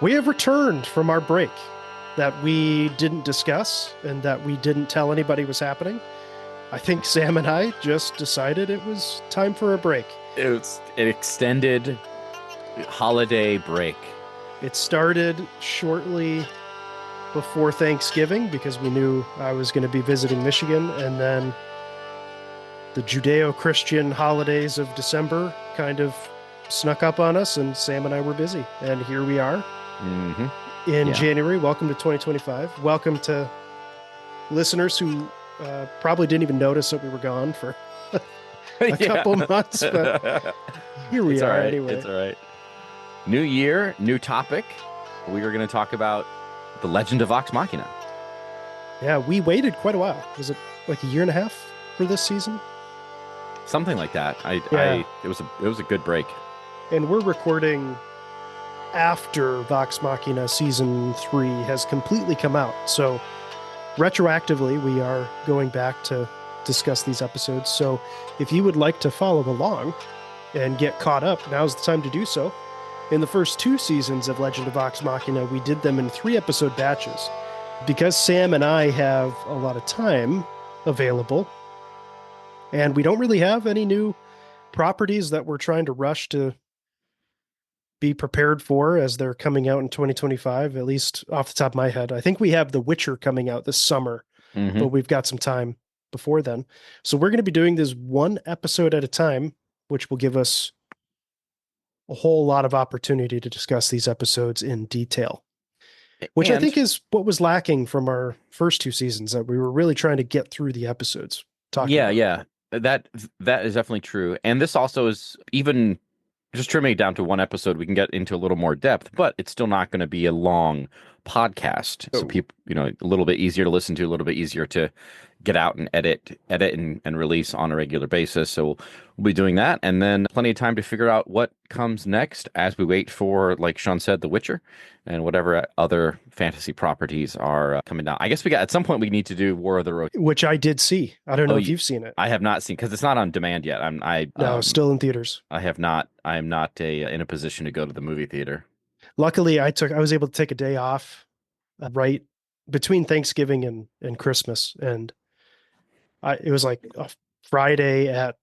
We have returned from our break that we didn't discuss and that we didn't tell anybody was happening. I think Sam and I just decided it was time for a break. It's an extended holiday break. It started shortly before Thanksgiving because we knew I was going to be visiting Michigan, and then the Judeo-Christian holidays of December kind of snuck up on us, and Sam and I were busy. And here we are in January. Welcome to 2025. Welcome to listeners who probably didn't even notice that we were gone for a couple months, but here we are anyway. It's all right. New year, new topic. We are going to talk about the Legend of Vox Machina. Yeah, we waited quite a while. Was it like a year and a half for this season? Something like that. It was a good break. And we're recording after Vox Machina season 3 has completely come out. So retroactively, we are going back to discuss these episodes. So if you would like to follow along and get caught up, now's the time to do so. In the first 2 seasons of Legend of Vox Machina, we did them in 3-episode batches. Because Sam and I have a lot of time available, and we don't really have any new properties that we're trying to rush to be prepared for as they're coming out in 2025, at least off the top of my head. I think we have The Witcher coming out this summer, but we've got some time before then. So we're going to be doing this 1 episode at a time, which will give us a whole lot of opportunity to discuss these episodes in detail, which I think is what was lacking from our first 2 seasons, that we were really trying to get through the episodes. Yeah. That is definitely true. And this also is, even just trimming it down to 1 episode, we can get into a little more depth, but it's still not going to be a long podcast. So people, a little bit easier to listen to, a little bit easier to get out and edit and release on a regular basis. So we'll be doing that, and then plenty of time to figure out what comes next as we wait for, like Sean said, The Witcher and whatever other fantasy properties are coming down. I guess at some point we need to do War of the Roses, which I did see. I don't know if you've seen it. I have not seen, because it's not on demand yet. Still in theaters. I have not. I am not in a position to go to the movie theater. Luckily, I was able to take a day off right between Thanksgiving and Christmas, and it was like a Friday at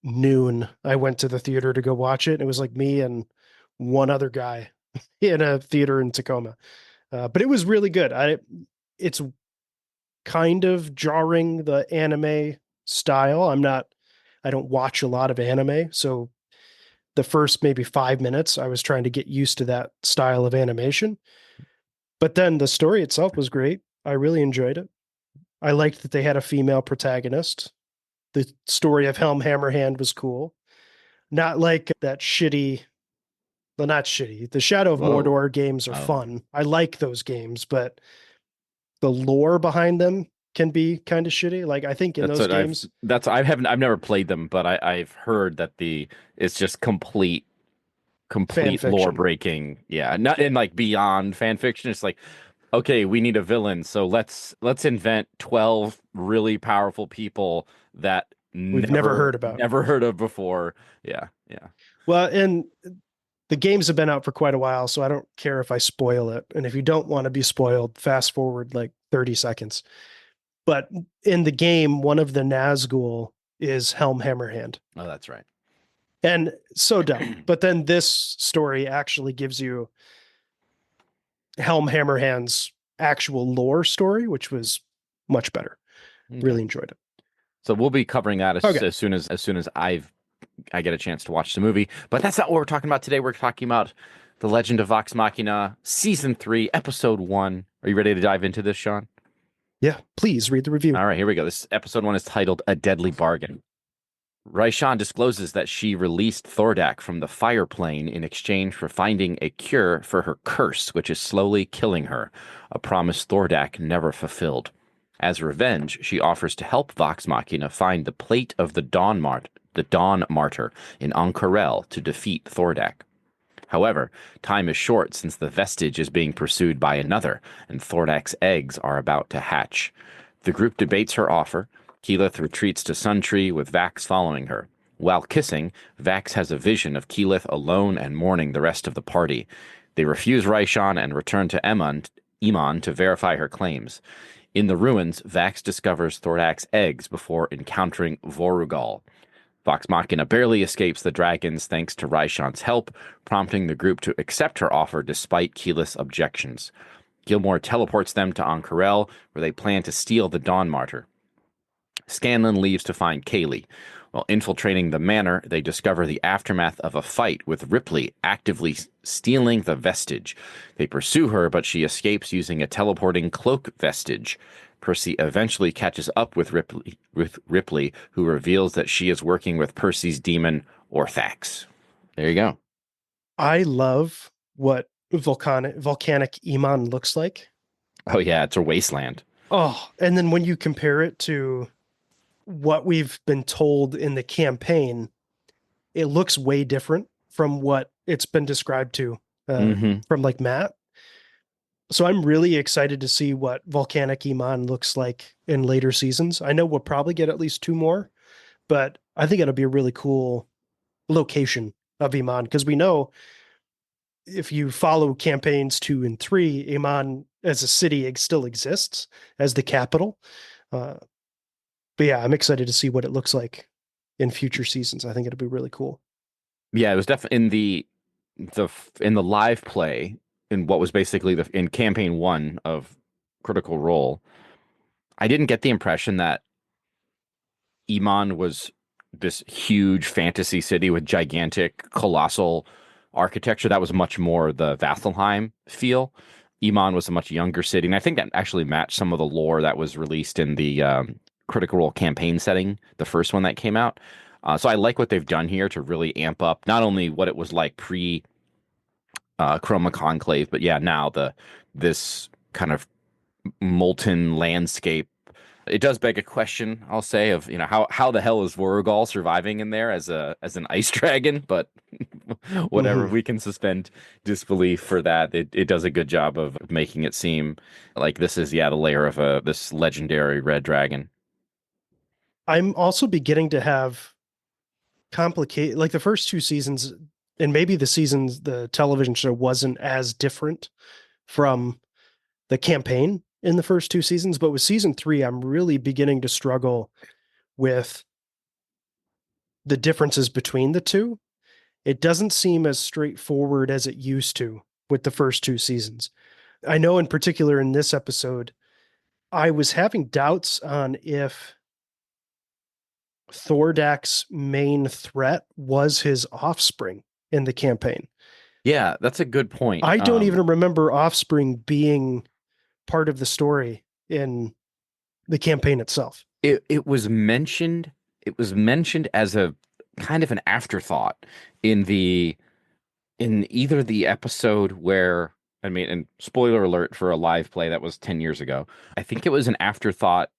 noon. I went to the theater to go watch it. And it was like me and one other guy in a theater in Tacoma, but it was really good. It's kind of jarring, the anime style. I don't watch a lot of anime, so the first maybe 5 minutes, I was trying to get used to that style of animation. But then the story itself was great. I really enjoyed it. I liked that they had a female protagonist. The story of Helm Hammerhand was cool. Not like that shitty, well, not shitty. The Shadow of Mordor games are fun. I like those games, but the lore behind them can be kind of shitty. Like, I think in those games, I've never played them, but I've heard that it's just complete lore breaking. Yeah, not in like beyond fan fiction. It's like, okay, we need a villain, so let's invent 12 really powerful people that we've never heard of before. Yeah. Well, and the games have been out for quite a while, so I don't care if I spoil it. And if you don't want to be spoiled, fast forward like 30 seconds. But in the game, one of the Nazgul is Helm Hammerhand. Oh, that's right. And so dumb. But then this story actually gives you Helm Hammerhand's actual lore story, which was much better. Okay. Really enjoyed it. So we'll be covering that as soon as I get a chance to watch the movie. But that's not what we're talking about today. We're talking about The Legend of Vox Machina, Season 3, Episode 1. Are you ready to dive into this, Sean? Yeah, please read the review. All right, here we go. This Episode 1 is titled A Deadly Bargain. Raishan discloses that she released Thordak from the fire plane in exchange for finding a cure for her curse, which is slowly killing her, a promise Thordak never fulfilled. As revenge, she offers to help Vox Machina find the plate of the Dawn Martyr in Ank'Harel to defeat Thordak. However, time is short since the vestige is being pursued by another, and Thordak's eggs are about to hatch. The group debates her offer. Keyleth retreats to Suntree with Vax following her. While kissing, Vax has a vision of Keyleth alone and mourning the rest of the party. They refuse Raishan and return to Iman to verify her claims. In the ruins, Vax discovers Thordak's eggs before encountering Vorugal. Vox Machina barely escapes the dragons thanks to Raishan's help, prompting the group to accept her offer despite Keyleth's objections. Gilmore teleports them to Ank'Harel, where they plan to steal the Dawn Martyr. Scanlan leaves to find Kaylee. While infiltrating the manor, they discover the aftermath of a fight with Ripley actively stealing the vestige. They pursue her, but she escapes using a teleporting cloak vestige. Percy eventually catches up with Ripley, who reveals that she is working with Percy's demon, Orthax. There you go. I love what volcanic Iman looks like. Oh, yeah, it's a wasteland. Oh, and then when you compare it to what we've been told in the campaign, it looks way different from what it's been described to from like Matt. So I'm really excited to see what volcanic Iman looks like in later seasons. I know we'll probably get at least 2 more, but I think it'll be a really cool location of Iman, because we know if you follow campaigns 2 and 3, Iman as a city still exists as the capital. But yeah, I'm excited to see what it looks like in future seasons. I think it'll be really cool. Yeah, it was definitely in the live play, in what was basically in campaign 1 of Critical Role. I didn't get the impression that Iman was this huge fantasy city with gigantic, colossal architecture. That was much more the Vasselheim feel. Iman was a much younger city, and I think that actually matched some of the lore that was released in the Critical Role campaign setting, the first one that came out. So I like what they've done here to really amp up not only what it was like pre Chroma Conclave, but yeah, now this kind of molten landscape. It does beg a question, I'll say, of how the hell is Vorugal surviving in there as an ice dragon, but whatever, we can suspend disbelief for that. It does a good job of making it seem like this is the lair of this legendary red dragon. I'm also beginning to have complicated, like the first 2 seasons, and maybe the television show wasn't as different from the campaign in the first 2 seasons, but with season 3, I'm really beginning to struggle with the differences between the two. It doesn't seem as straightforward as it used to with the first 2 seasons. I know in particular in this episode, I was having doubts on if Thordak's main threat was his offspring in the campaign. Yeah, that's a good point. I don't even remember offspring being part of the story in the campaign itself. It was mentioned. It was mentioned as a kind of an afterthought in either the episode where, I mean, and spoiler alert for a live play that was 10 years ago. I think it was an afterthought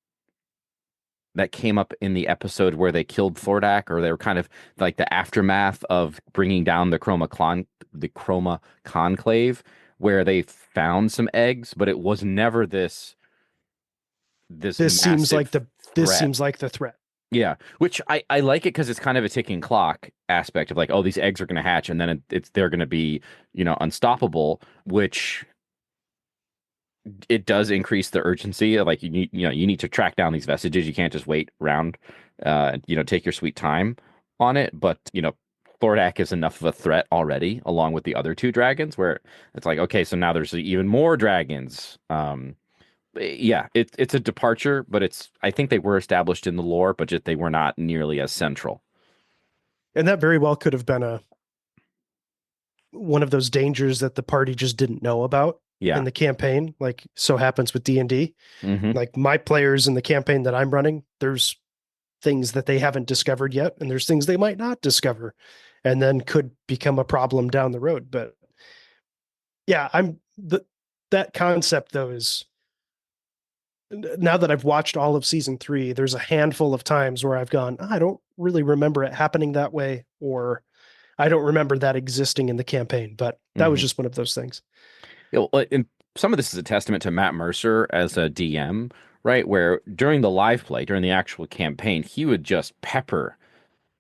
that came up in the episode where they killed Thordak, or they were kind of like the aftermath of bringing down the Chroma Conclave, where they found some eggs, but it was never this Seems like threat. the threat. Yeah, which I like it because it's kind of a ticking clock aspect of like, oh, these eggs are going to hatch, and then they're going to be, unstoppable, which it does increase the urgency. Like you need to track down these vestiges. You can't just wait around, take your sweet time on it. But, Thordak is enough of a threat already, along with the other 2 dragons, where it's like, okay, so now there's even more dragons. Yeah, it's a departure, but I think they were established in the lore, but just they were not nearly as central. And that very well could have been one of those dangers that the party just didn't know about in the campaign, like so happens with D&D. Like my players in the campaign that I'm running, there's things that they haven't discovered yet, and there's things they might not discover, and then could become a problem down the road. But yeah, that concept though is, now that I've watched all of season 3, there's a handful of times where I've gone, I don't really remember it happening that way, or I don't remember that existing in the campaign, but that was just one of those things. And some of this is a testament to Matt Mercer as a DM, right? Where during the live play, during the actual campaign, he would just pepper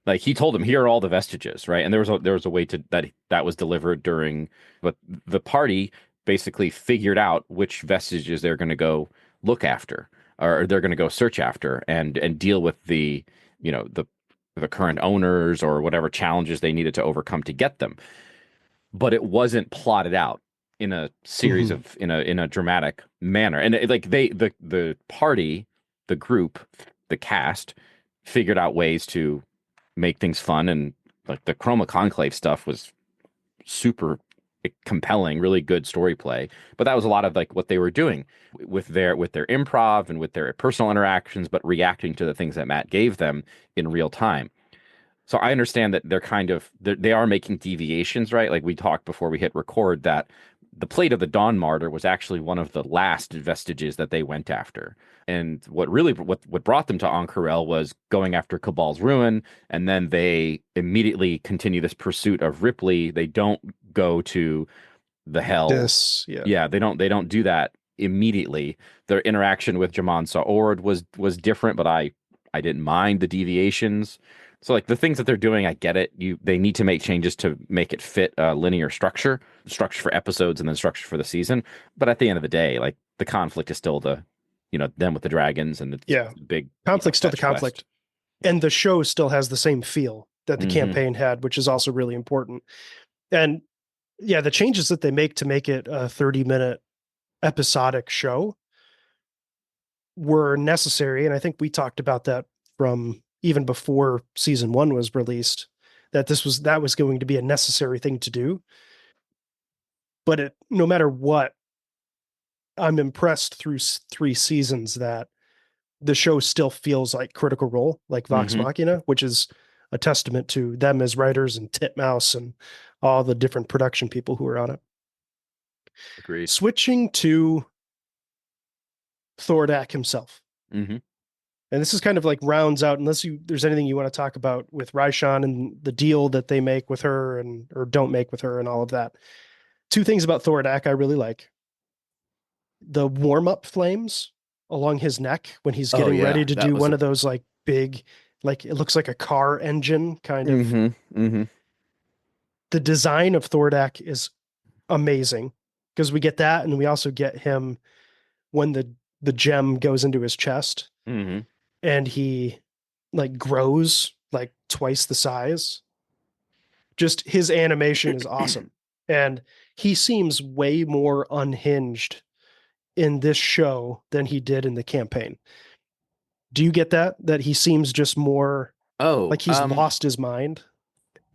Like he told him, here are all the vestiges, right? And there was a way to that was delivered during, but the party basically figured out which vestiges they're going to go look after, or they're going to go search after, and deal with the, you know, the current owners or whatever challenges they needed to overcome to get them. But it wasn't plotted out in a series Mhm. of in a dramatic manner. And like the party, the group, the cast figured out ways to make things fun, and like the Chroma Conclave stuff was super compelling, really good story play. But that was a lot of like what they were doing with their improv and with their personal interactions, but reacting to the things that Matt gave them in real time. So I understand that they are making deviations, right? Like we talked before we hit record that the Plate of the Dawn Martyr was actually one of the last vestiges that they went after. And what brought them to Ank'Harel was going after Cabal's ruin, and then they immediately continue this pursuit of Ripley. They don't go to the Hells. Yeah. Yeah, they don't do that immediately. Their interaction with Jaman Sa'ord was different, but I didn't mind the deviations. So like the things that they're doing, I get it. They need to make changes to make it fit a linear structure for episodes and then structure for the season. But at the end of the day, like the conflict is still them with the dragons and it's Yeah. big, Conflict's still the fetch quest. conflict. And the show still has the same feel that the Hmm. campaign had, which is also really important. And yeah, the changes that they make to make it a 30-minute episodic show were necessary. And I think we talked about that from even before season one was released, that that was going to be a necessary thing to do. But no matter what, I'm impressed through three seasons that the show still feels like Critical Role, like Vox Hmm. Machina, which is a testament to them as writers and Titmouse and all the different production people who are on it. Agreed. Switching to Thordak himself. Hmm. And this is kind of like rounds out, unless there's anything you want to talk about with Raishan and the deal that they make with her and or don't make with her and all of that. Two things about Thordak I really like. The warm-up flames along his neck when he's Oh getting ready yeah, to that do was one a. of those like big, like it looks like a car engine kind of. Hmm. Hmm. The design of Thordak is amazing because we get that, and we also get him when the gem goes into his chest Hmm. and he like grows like twice the size. Just his animation is awesome. And he seems way more unhinged in this show than he did in the campaign. Do you get that? That he seems just more Oh, like he's lost his mind?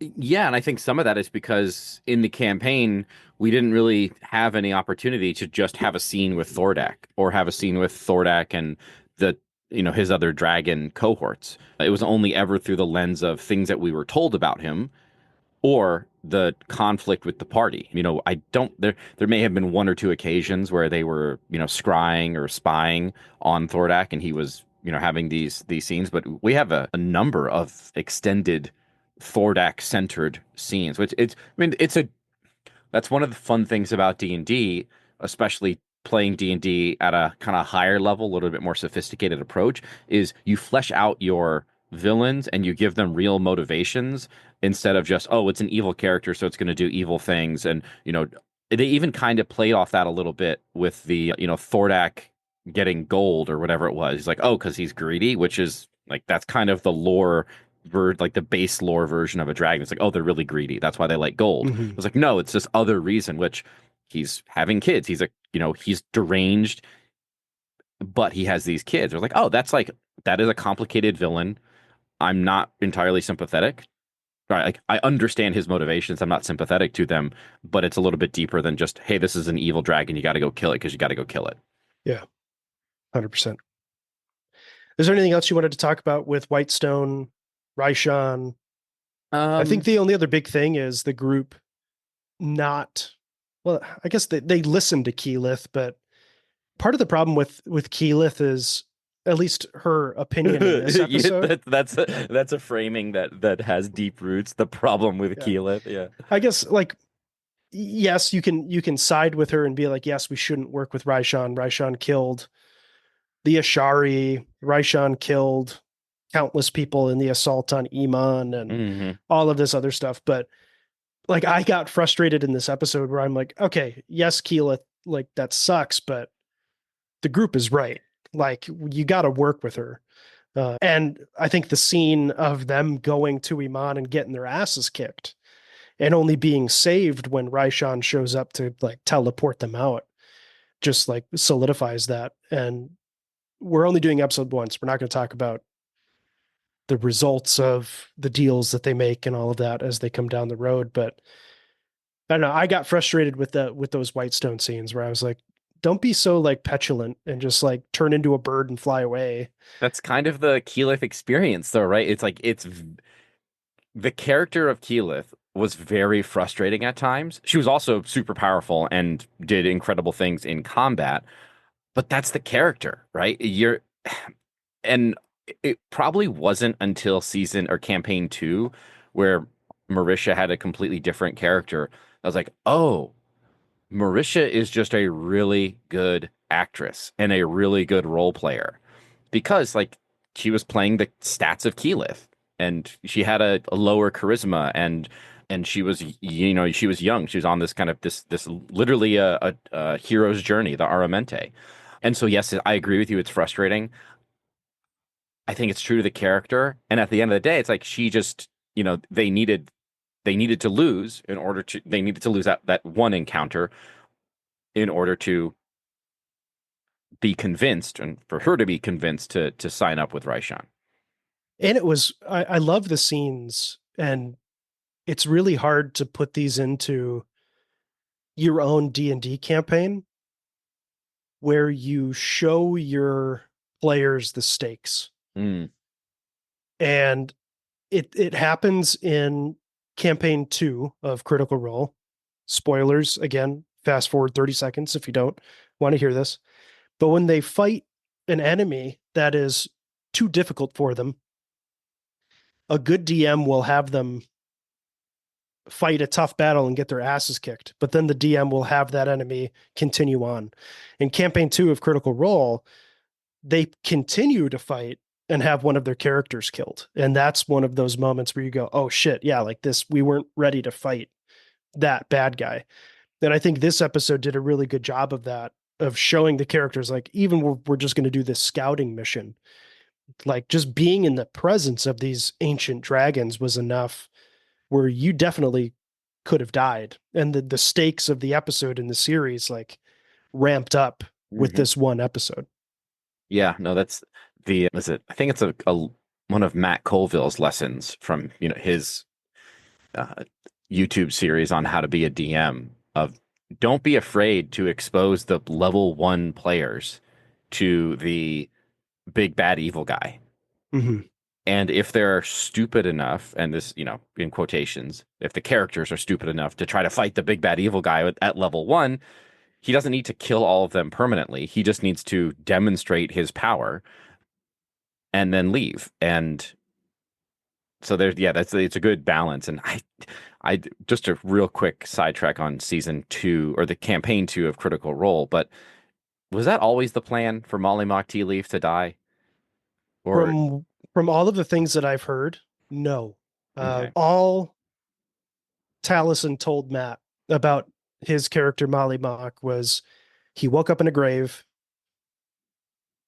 yeah, and I think some of that is because in the campaign we didn't really have any opportunity to just have a scene with Thordak or have a scene with Thordak and the his other dragon cohorts. It was only ever through the lens of things that we were told about him or the conflict with the party. I don't there may have been one or two occasions where they were, scrying or spying on Thordak and he was, having these scenes, but we have a number of extended Thordak centered scenes, which it's a that's one of the fun things about D&D, especially playing D&D at a kind of higher level, a little bit more sophisticated approach, is you flesh out your villains and you give them real motivations instead of just, oh, it's an evil character, so it's going to do evil things. And, they even kind of played off that a little bit with the, Thordak getting gold or whatever it was. He's like, oh, because he's greedy, which is like, that's kind of the lore like the base lore version of a dragon. It's like, oh, they're really greedy. That's why they like gold. Mm-hmm. It's like, no, it's this other reason, which he's having kids. He's deranged, but he has these kids. It's like, oh, that is a complicated villain. I'm not entirely sympathetic. Right, like I understand his motivations. I'm not sympathetic to them, but it's a little bit deeper than just, hey, this is an evil dragon. You got to go kill it because you got to go kill it. Yeah, 100%. Is there anything else you wanted to talk about with Whitestone, Raishan? I think Um, the only other big thing is the group not, well, I guess they listen to Keyleth, but part of the problem with Keyleth is at least her opinion in this yeah, episode. that's a framing that has deep roots. The problem with Yeah. Keyleth, yeah. I guess like yes, you can side with her and be like, yes, we shouldn't work with Raishan. Raishan killed the Ashari. Raishan killed countless people in the assault on Iman and Hmm. all of this other stuff. But like I got frustrated in this episode where I'm like, okay, yes, Keyleth, like that sucks, but the group is right. Like you got to work with her. And I think the scene of them going to Iman and getting their asses kicked and only being saved when Raishan shows up to like teleport them out just like solidifies that. And we're only doing episode one, so we're not going to talk about the results of the deals that they make and all of that as they come down the road. But I don't know. I got frustrated with those Whitestone scenes where I was like, don't be so like petulant and just like turn into a bird and fly away. That's kind of the Keyleth experience, though, right? It's like the character of Keyleth was very frustrating at times. She was also super powerful and did incredible things in combat, but that's the character, right? And it probably wasn't until season or campaign two where Marisha had a completely different character. I was like, oh, Marisha is just a really good actress and a really good role player because like she was playing the stats of Keyleth and she had a lower charisma and she was she was young. She was on this kind of this literally a hero's journey, the Aramente. And so yes, I agree with you. It's frustrating. I think it's true to the character. And at the end of the day, it's like she just, they needed to lose in order to they needed to lose that one encounter in order to be convinced and for her to be convinced to sign up with Raishan. And it was I love the scenes, and it's really hard to put these into your own D&D campaign where you show your players the stakes. Mm, And it happens in campaign 2 of Critical Role. Spoilers again, fast forward 30 seconds if you don't want to hear this. But when they fight an enemy that is too difficult for them, a good DM will have them fight a tough battle and get their asses kicked. But then the DM will have that enemy continue on. In campaign 2 of Critical Role, they continue to fight and have one of their characters killed. And that's one of those moments where you go, oh shit, yeah, like this, we weren't ready to fight that bad guy. And I think this episode did a really good job of that, of showing the characters, like, even we're just going to do this scouting mission. Like, just being in the presence of these ancient dragons was enough where you definitely could have died. And the stakes of the episode in the series, like, ramped up with mhm. this one episode. Yeah, no, that's the is it? I think it's a one of Matt Colville's lessons from his uh, YouTube series on how to be a DM of don't be afraid to expose the level one players to the big bad evil guy. Mm-hmm. And if they're stupid enough, and this, in quotations, if the characters are stupid enough to try to fight the big bad evil guy at level one, he doesn't need to kill all of them permanently. He just needs to demonstrate his power and then leave. And so it's a good balance. And I just a real quick sidetrack on season two or the campaign two of Critical Role, but was that always the plan for Molly Mock Tea Leaf to die? Or From all of the things that I've heard, no. okay, All Taliesin told Matt about his character Molly Mock was he woke up in a grave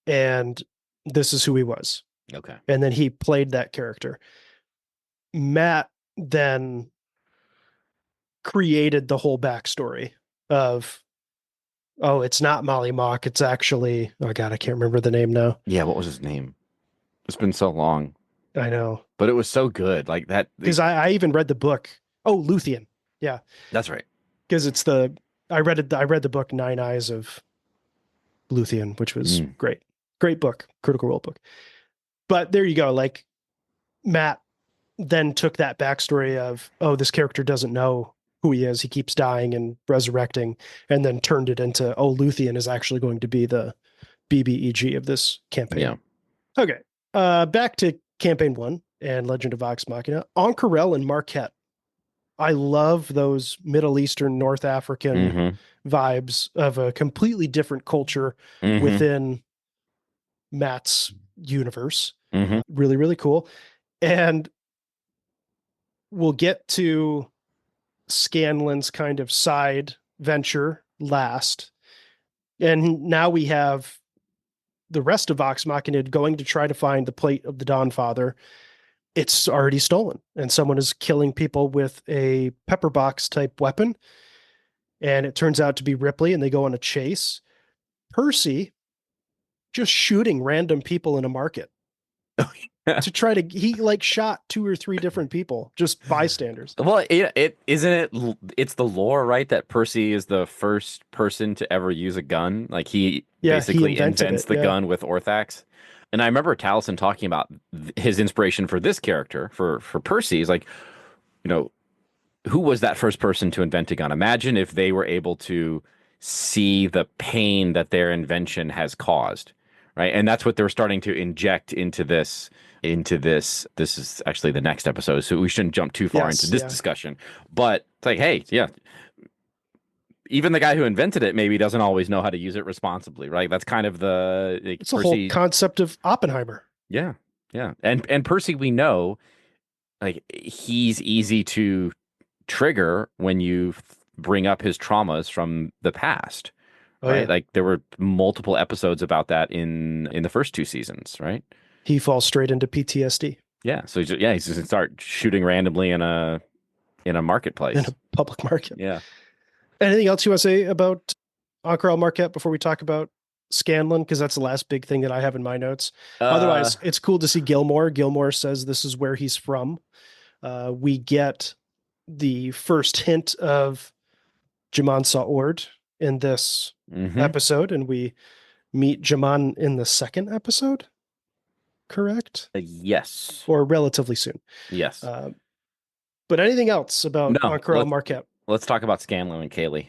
and this is who he was. okay, And then he played that character. Matt then created the whole backstory of, oh, it's not Molly Mock. It's actually, oh God, I can't remember the name now. yeah. What was his name? It's been so long, I know. but it was so good. Like that. Because I even read the book. Oh, Luthien. Yeah. That's right. Because it's I read the book Nine Eyes of Luthien, which was Mm, great. Great book, Critical Role book. But there you go. Like Matt then took that backstory of, oh, this character doesn't know who he is. He keeps dying and resurrecting, and then turned it into, oh, Luthien is actually going to be the BBEG of this campaign. yeah. Okay. Back to campaign 1 and Legend of Vox Machina. Ank'Harel and Marquette. I love those Middle Eastern, North African vibes of a completely different culture Mm-hmm. within Matt's universe. Hmm. Really, really cool. And we'll get to Scanlan's kind of side venture last. And now we have the rest of Vox Machina going to try to find the plate of the Dawnfather. It's already stolen, and someone is killing people with a pepper box type weapon. And it turns out to be Ripley, and they go on a chase. Percy just shooting random people in a market to try to, he like shot two or three different people, just bystanders. Well, it isn't it. It's the lore, right? That Percy is the first person to ever use a gun. Like he Yeah, he basically invented invents it. the Yeah. gun with Orthax. And I remember Taliesin talking about his inspiration for this character, for Percy. He's like, you know, who was that first person to invent a gun? Imagine if they were able to see the pain that their invention has caused, right? And that's what they're starting to inject into this. This is actually the next episode, so we shouldn't jump too far into Yes. this Yeah. discussion. But it's like, hey, yeah, even the guy who invented it maybe doesn't always know how to use it responsibly, right? That's kind of the like, It's the whole Percy. concept of Oppenheimer. Yeah, yeah, and Percy, we know, like he's easy to trigger when you bring up his traumas from the past, Oh, right? yeah. Like there were multiple episodes about that in the first two seasons, right? He falls straight into PTSD Yeah, so he's just gonna start shooting randomly in a in marketplace. a public market. Yeah. Anything else you want to say about Ank'Ral Marquette before we talk about Scanlan? Because that's the last big thing that I have in my notes. Uh, Otherwise, it's cool to see Gilmore. Gilmore says this is where he's from. We get the first hint of Jaman Sa'ord in this mhm. episode, and we meet Jaman in the second episode, correct? Yes. Or relatively soon. Yes. Uh, but anything else about No, Ank'Ral Marquette? let's talk about Scanlan and Kaylee.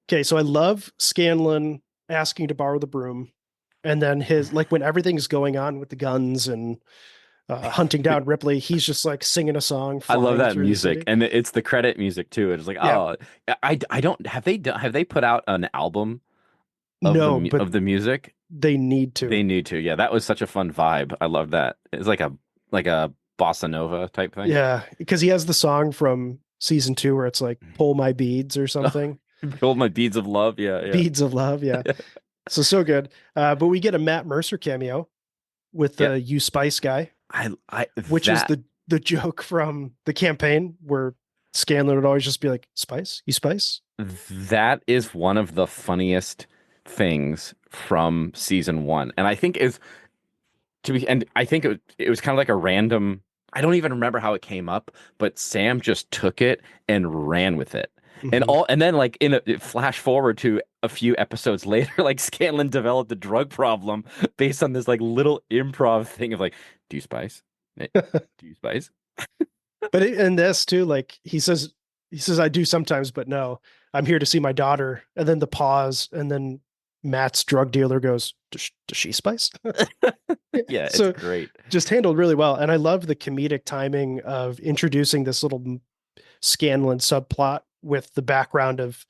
Okay, so I love Scanlan asking to borrow the broom, and then his like when everything's going on with the guns and hunting down Ripley, he's just like singing a song, I love flying that through the music, city. and it's the credit music too. It's like, Yeah, oh, I don't have they put out an album of no, but the music? they need to. They need to. Yeah, that was such a fun vibe. I love that. It's like a bossa nova type thing. Yeah, because he has the song from season 2 where it's like "Pull My Beads" or something. Hold my beads of love. Yeah, Beads of Love. Yeah, so good. But we get a Matt Mercer cameo with yeah. the "You Spice" guy, I which is that the joke from the campaign where Scanlan would always just be like, "Spice, you spice." that is one of the funniest things from season one, and I think is to be, and I think it was kind of like a random. I don't even remember how it came up, but Sam just took it and ran with it. Mhm. And then like in a flash forward to a few episodes later, like Scanlan developed a drug problem based on this like little improv thing of like, do you spice? Eh, do you spice? But in this too, like he says, "I do sometimes, but no, I'm here to see my daughter." And then the pause, and then Matt's drug dealer goes, does she spice?" Yeah, it's So great. just handled really well. And I love the comedic timing of introducing this little Scanlan subplot with the background of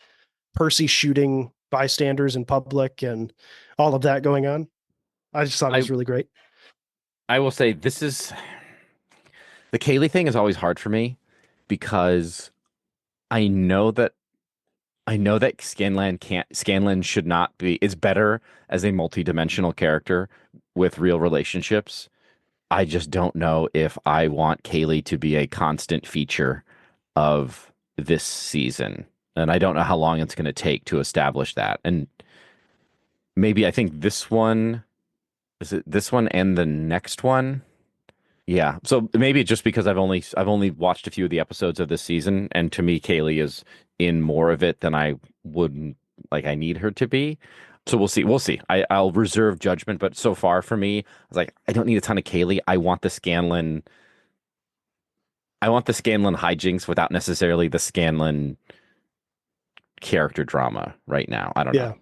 Percy shooting bystanders in public and all of that going on. I just thought it I was really great. I will say this is the Kaylee thing is always hard for me because I know that Scanlan should not be is better as a multi-dimensional character with real relationships. I just don't know if I want Kaylee to be a constant feature of this season. And I don't know how long it's going to take to establish that. And maybe I think this one is it this one and the next one. Yeah. So maybe just because I've only watched a few of the episodes of this season, and to me, Kaylee is in more of it than I would like I need her to be. So we'll see. We'll see. I'll reserve judgment, but so far for me, I was like, I don't need a ton of Kaylee. I want the Scanlan hijinks without necessarily the Scanlan character drama right now. I don't know. Yeah.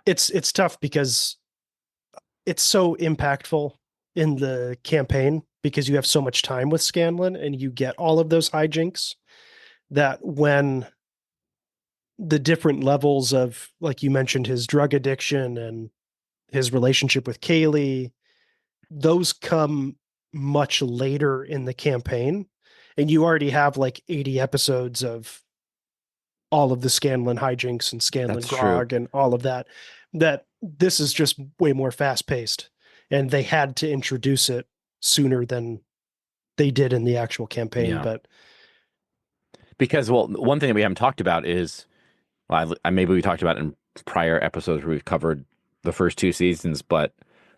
It's tough because it's so impactful in the campaign because you have so much time with Scanlan and you get all of those hijinks that when the different levels of, like you mentioned, his drug addiction and his relationship with Kaylee, those come much later in the campaign, and you already have like 80 episodes of all of the Scanlan hijinks and Scanlan That's true. grog and all of that. That this is just way more fast paced, and they had to introduce it sooner than they did in the actual campaign. Yeah. But Because, well, one thing that we haven't talked about is, well, maybe we talked about it in prior episodes where we've covered the first two seasons, but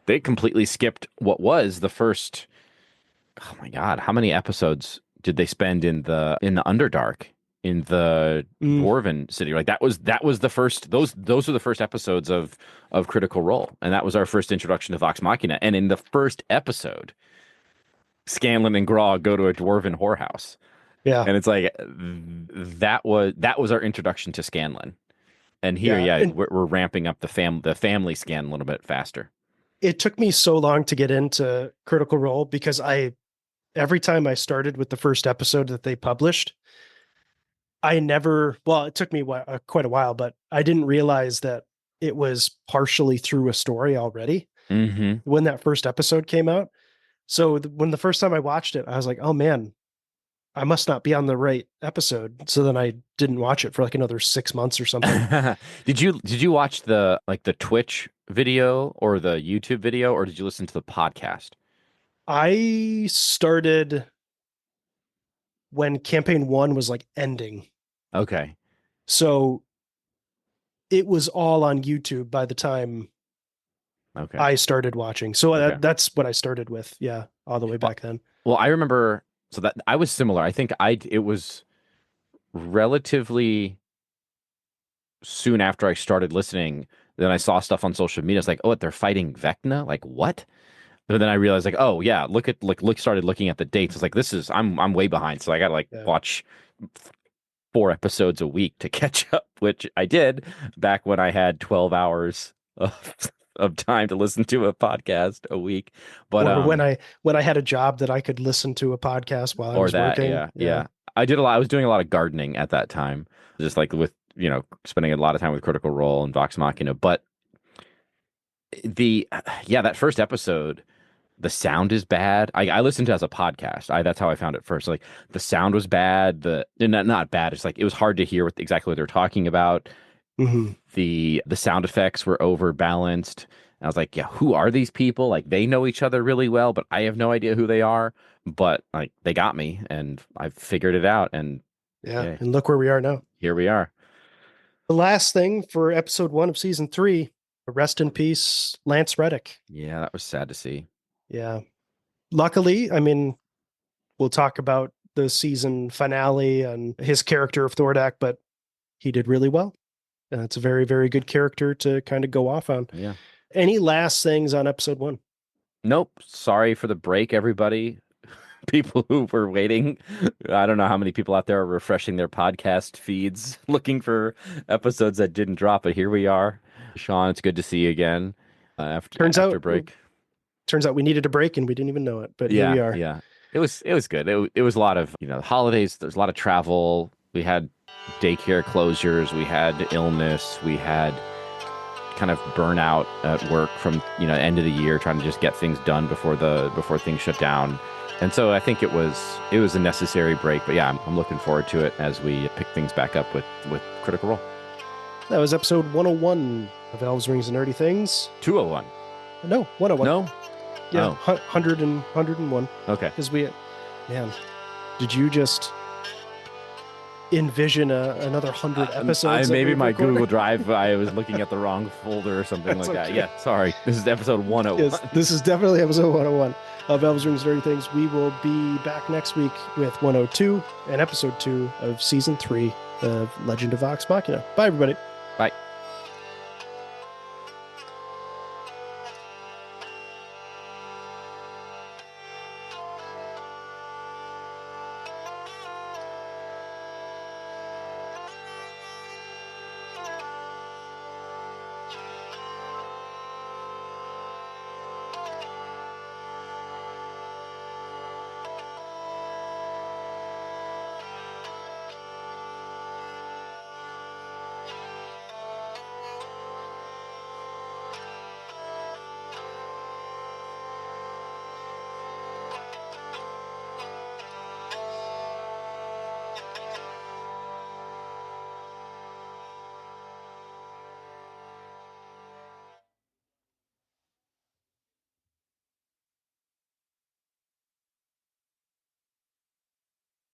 they completely skipped what was the first. Oh my God, how many episodes did they spend in the Underdark, in the mm, Dwarven city? Like that was the first. Those were the first episodes of Critical Role, and that was our first introduction to Vox Machina. And in the first episode, Scanlan and Grog go to a Dwarven whorehouse. yeah, And it's like that was our introduction to Scanlan. And here, yeah, yeah, and we're ramping up the family scan a little bit faster. it took me so long to get into Critical Role because I every time I started with the first episode that they published, I never, well, it took me quite a while, but I didn't realize that it was partially through a story already Hmm. when that first episode came out. So when the first time I watched it, I was like, oh man, I must not be on the right episode. So then I didn't watch it for like another 6 months or something. Did you watch the Twitch video or the YouTube video, or did you listen to the podcast? I started when campaign one was like ending. Okay. So it was all on YouTube by the time Okay. I started watching. So Okay. that's what I started with. Yeah, all the way Well, back then. well, I remember so that I was similar. I think it was relatively soon after I started listening. Then I saw stuff on social media. It's like, oh, they're fighting Vecna. Like what? But then I realized, like, oh yeah, started looking at the dates. It's like I'm way behind, so I got to like Yeah. watch 4 episodes a week to catch up, which I did back when I had 12 hours of time to listen to a podcast a week. But Or when I had a job that I could listen to a podcast while I or was that, working. yeah, Yeah. yeah. I was doing a lot of gardening at that time, just like with spending a lot of time with Critical Role and Vox Machina. But the yeah, that first episode, the sound is bad. I listened to it as a podcast. That's how I found it first. Like the sound was bad. Not bad. It's like it was hard to hear exactly what they're talking about. Hmm. The sound effects were overbalanced. And I was like, yeah, who are these people? Like they know each other really well, but I have no idea who they are. But like they got me, and I figured it out. And Yeah. yeah, And look where we are now. here we are. The last thing for episode one of season three, rest in peace, Lance Reddick. Yeah, that was sad to see. Yeah. Luckily, I mean, we'll talk about the season finale and his character of Thordak, but he did really well. And it's a very, very good character to kind of go off on. Yeah. Any last things on episode one? Nope. Sorry for the break, everybody. People who were waiting. I don't know how many people out there are refreshing their podcast feeds looking for episodes that didn't drop, but here we are. Sean, it's good to see you again after break. Turns out we needed a break and we didn't even know it, but here we Yeah, are. yeah. It was good. It was a lot of, holidays, there's a lot of travel. We had daycare closures, we had illness, we had kind of burnout at work from, end of the year trying to just get things done before things shut down. And so I think it was a necessary break, but yeah, I'm looking forward to it as we pick things back up with Critical Role. That was episode 101 of Elves, Rings, and Nerdy Things. 201. No, 101. No? Yeah, Oh. 101. Okay. Because man, did you just envision another 100 episodes? Maybe my Google Drive, I was looking at the wrong folder or something like that. Okay. Yeah, sorry. This is episode 101. Yes, this is definitely episode 101 of Elves, Rings, and Nerdy Things. We will be back next week with 102 and episode 2 of season 3 of Legend of Vox Machina. Bye, everybody.